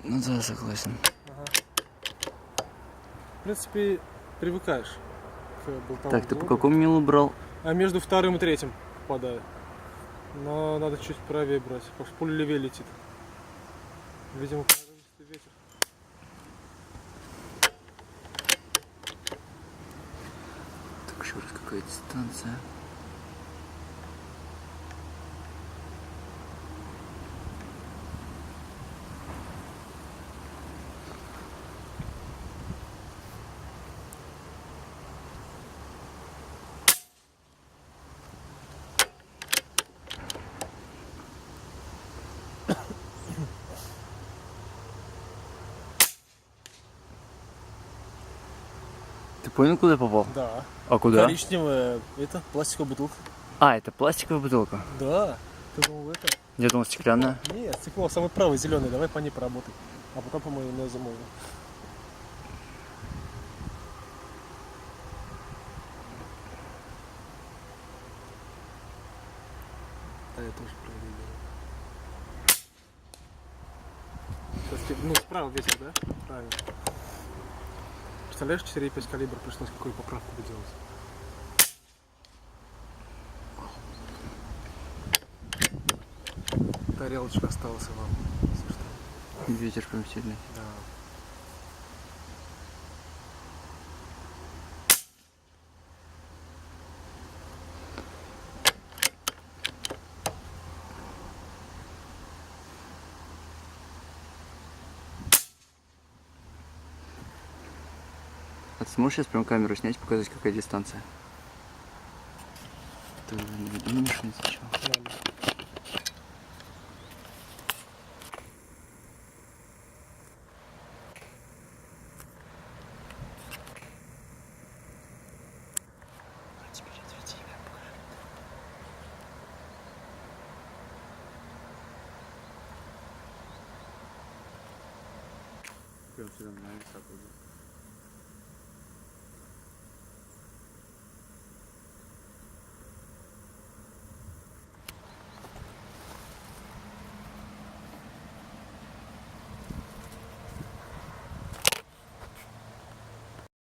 Ну да, согласен. Ага. В принципе, привыкаешь к болтовому Так, ты по диоду. какому милу брал? А между вторым и третьим попадаю. Но надо чуть правее брать, потому что пуля левее летит. Видимо, порывистый ветер. Так, еще раз, какая дистанция? Ты понял, куда я попал? Да. А куда? Коричневая, это пластиковая бутылка. А, это пластиковая бутылка. Да. Ты думал это? Я думал, стеклянная. Нет, стекло, самый правый зеленый, давай по ней поработай. А потом по майонезу можно. Да, я тоже проверил. Ну, справа ветер, да? Правильно. Представляешь, 4,5 калибр пришлось какую поправку бы делать. Тарелочка осталась вам, если что. Ветер прям сильный. Да. А ты сможешь сейчас прям камеру снять, показать, какая дистанция? Ты не машина сначала. Ладно. А теперь отведи меня, покажи. Прям сюда на высоту.